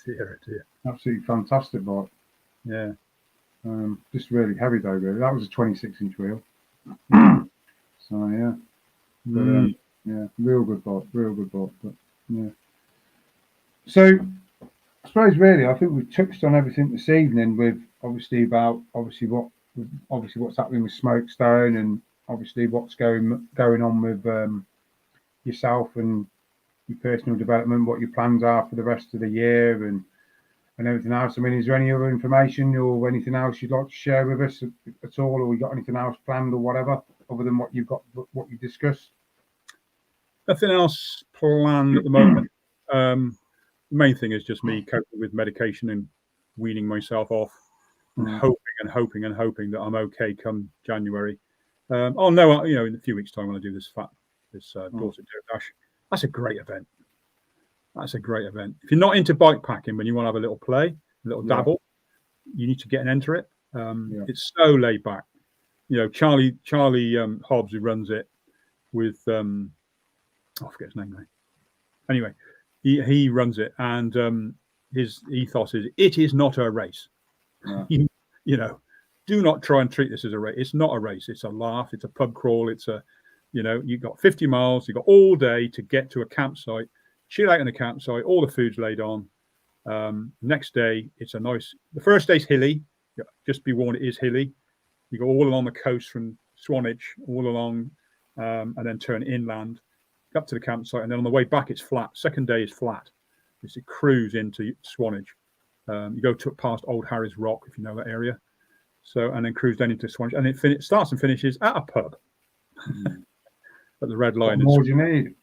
Speaker 2: Dear.
Speaker 1: Absolutely fantastic bike.
Speaker 2: Yeah.
Speaker 1: Just really heavy though. Really, that was a 26-inch wheel. So yeah. But, real good bike. But yeah. So I suppose really, I think we've touched on everything this evening with obviously what's happening with Smokestone and obviously what's going on with yourself and your personal development, what your plans are for the rest of the year and everything else. I mean, is there any other information or anything else you'd like to share with us at all, or we got anything else planned or whatever, other than what you discussed?
Speaker 2: Nothing else planned at the moment. The main thing is just me coping with medication and weaning myself off, and hoping that I'm okay come January. I'll know, in a few weeks' time when I do this Dorset Dirt Dash. That's a great event. That's a great event. If you're not into bike packing, when you want to have a little play, a little dabble, you need to get and enter it. It's so laid back. Charlie Hobbs, who runs it with I forget his name now. Anyway, he runs it, and his ethos is it is not a race. Do not try and treat this as a race. It's not a race. It's a laugh. It's a pub crawl. It's you've got 50 miles. You've got all day to get to a campsite. Chill out in the campsite, all the food's laid on. Next day, the first day's hilly. Just be warned, it is hilly. You go all along the coast from Swanage, all along, and then turn inland, up to the campsite, and then on the way back, it's flat. Second day is flat. It's a cruise into Swanage. You go past Old Harry's Rock, if you know that area. And then cruise down into Swanage, and it starts and finishes at a pub. At the Red Lion.
Speaker 1: What more do you need?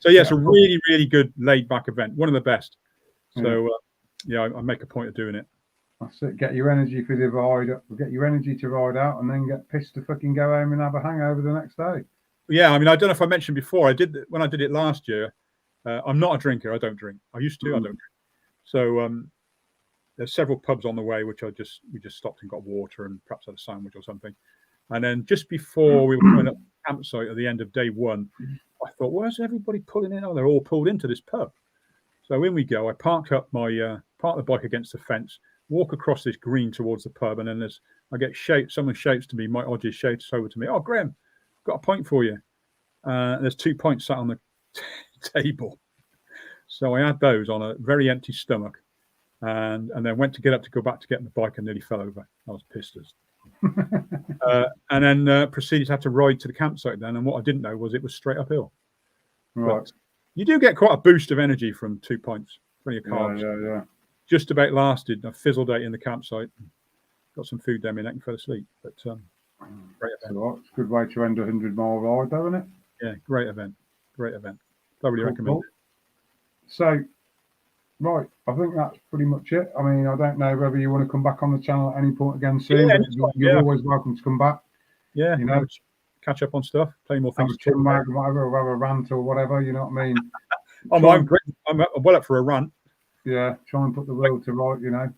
Speaker 2: So it's a really, really good laid-back event, one of the best. So I make a point of doing it.
Speaker 1: That's it. Get your energy for the ride. Get your energy to ride out, and then get pissed to fucking go home and have a hangover the next day.
Speaker 2: Yeah, I mean, I don't know if I mentioned before. When I did it last year. I'm not a drinker. I don't drink. I used to. I don't drink. So there's several pubs on the way, which we just stopped and got water and perhaps had a sandwich or something. And then just before we were going up the campsite at the end of day one, I thought, where's everybody pulling in? Oh, they're all pulled into this pub. So in we go. I park the bike against the fence, walk across this green towards the pub, and then I get someone shouts to me, Mike Hodges shouts over to me, "Oh, Graham, got a pint for you." There's 2 pints sat on the table. So I had those on a very empty stomach, and then went to get up to go back to get the bike and nearly fell over. I was pissed as. And then proceeded to have to ride to the campsite then, and what I didn't know was it was straight uphill.
Speaker 1: Right.
Speaker 2: But you do get quite a boost of energy from 2 pints, plenty of carbs.
Speaker 1: Yeah.
Speaker 2: Just about lasted. I fizzled out in the campsite, got some food down my neck and fell asleep. But great event.
Speaker 1: It's a good way to end a 100-mile ride, though, isn't it?
Speaker 2: Yeah, great event. Thoroughly recommend it.
Speaker 1: So, right, I think that's pretty much it. I mean, I don't know whether you want to come back on the channel at any point again soon. But you're always welcome to come back.
Speaker 2: Yeah, catch up on stuff, play more things.
Speaker 1: Have a whatever, or have a rant or whatever. You know what I mean?
Speaker 2: I'm well up for a rant.
Speaker 1: Yeah, try and put the world to right.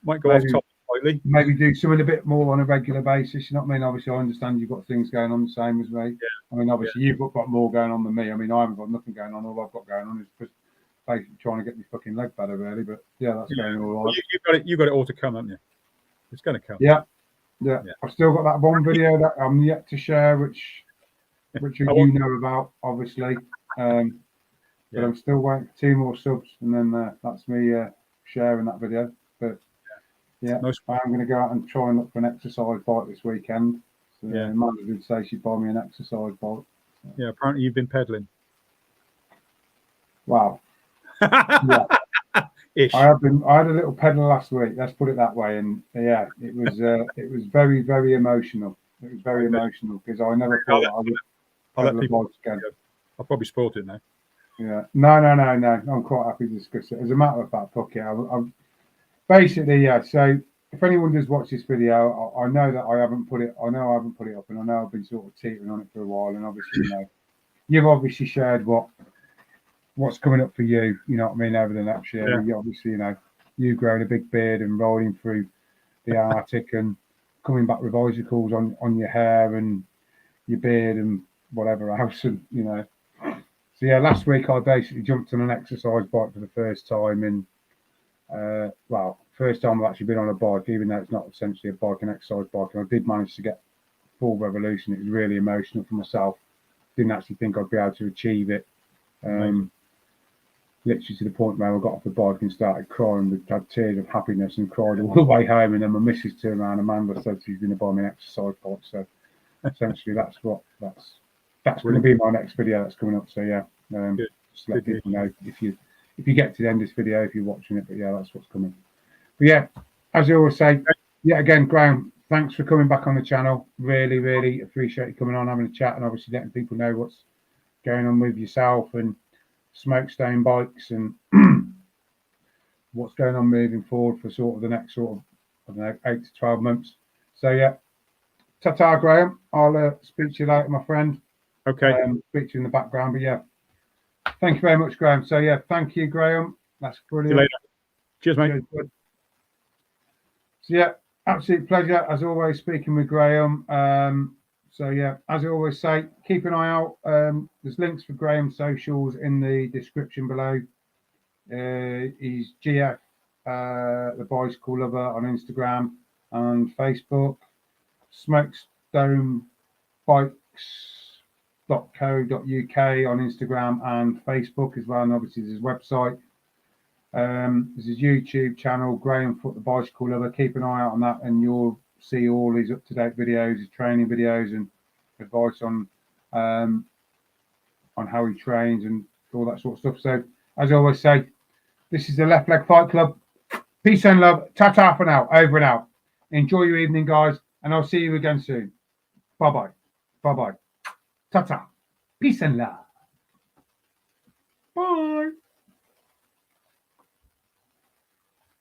Speaker 2: Might go off top slightly.
Speaker 1: Maybe do something a bit more on a regular basis. You know what I mean? Obviously, I understand you've got things going on the same as me.
Speaker 2: Yeah.
Speaker 1: I mean, obviously, you've got more going on than me. I mean, I haven't got nothing going on. All I've got going on is just basically trying to get my fucking leg better, really. But that's going all right.
Speaker 2: You got it all to come, haven't you? It's going to come.
Speaker 1: Yeah. I've still got that one video that I'm yet to share, which you know about, obviously. But I'm still waiting for 2 more subs, and then that's me sharing that video. But I'm going to go out and try and look for an exercise bike this weekend. So Amanda did say she'd buy me an exercise bike. So.
Speaker 2: Yeah, apparently you've been pedaling.
Speaker 1: Wow.
Speaker 2: Ish.
Speaker 1: I had a little pedal last week. Let's put it that way, and it was very, very emotional. It was very emotional because I never thought I would pedal a bike again.
Speaker 2: I'll probably spoiled it now.
Speaker 1: Yeah. No. I'm quite happy to discuss it. As a matter of fact, I'm basically, So if anyone does watch this video, I know that I haven't put it up, and I know I've been sort of teetering on it for a while. And obviously, you've obviously shared what's coming up for you. You know what I mean? Over the next year, you obviously, you growing a big beard and riding through the Arctic and coming back with icicles on your hair and your beard and whatever else, and So last week I basically jumped on an exercise bike for the first time, and first time I've actually been on a bike, even though it's not essentially a bike, an exercise bike, and I did manage to get full revolution. It was really emotional for myself. Didn't actually think I'd be able to achieve it. literally to the point where I got off the bike and started crying. We had tears of happiness and cried all the way home. And then my missus turned around, Amanda said she's going to buy me an exercise bike. So essentially, that's going to be my next video that's coming up. So yeah, just let people know if you get to the end of this video, if you're watching it. But yeah, that's what's coming. But yeah, as I always say, yeah, again, Graham, thanks for coming back on the channel. Really, really appreciate you coming on, having a chat, and obviously letting people know what's going on with yourself and Smokestone Bikes and what's going on moving forward for sort of the next sort of, I don't know, 8 to 12 months. So yeah, ta-ta, Graham. I'll speak to you later, my friend.
Speaker 2: Okay.
Speaker 1: Speak to you in the background, but yeah, thank you very much, Graham. So yeah, thank you, Graham. That's brilliant.
Speaker 2: See you later. Cheers, mate.
Speaker 1: Good. So yeah, absolute pleasure as always speaking with Graham. So yeah, as I always say, keep an eye out. There's links for Graham's socials in the description below. He's GF the Bicycle Lover on Instagram and Facebook. Smokestonebikes.co.uk on Instagram and Facebook as well, and obviously there's his website. There's his YouTube channel, GrahamFootBicycleLover. Keep an eye out on that, and you'll see all his up-to-date videos, his training videos, and advice on how he trains and all that sort of stuff. So, as I always say, this is the Left Leg Fight Club. Peace and love. Ta-ta for now. Over and out. Enjoy your evening, guys, and I'll see you again soon. Bye-bye. Bye-bye. Ta-ta. Peace and love. Bye.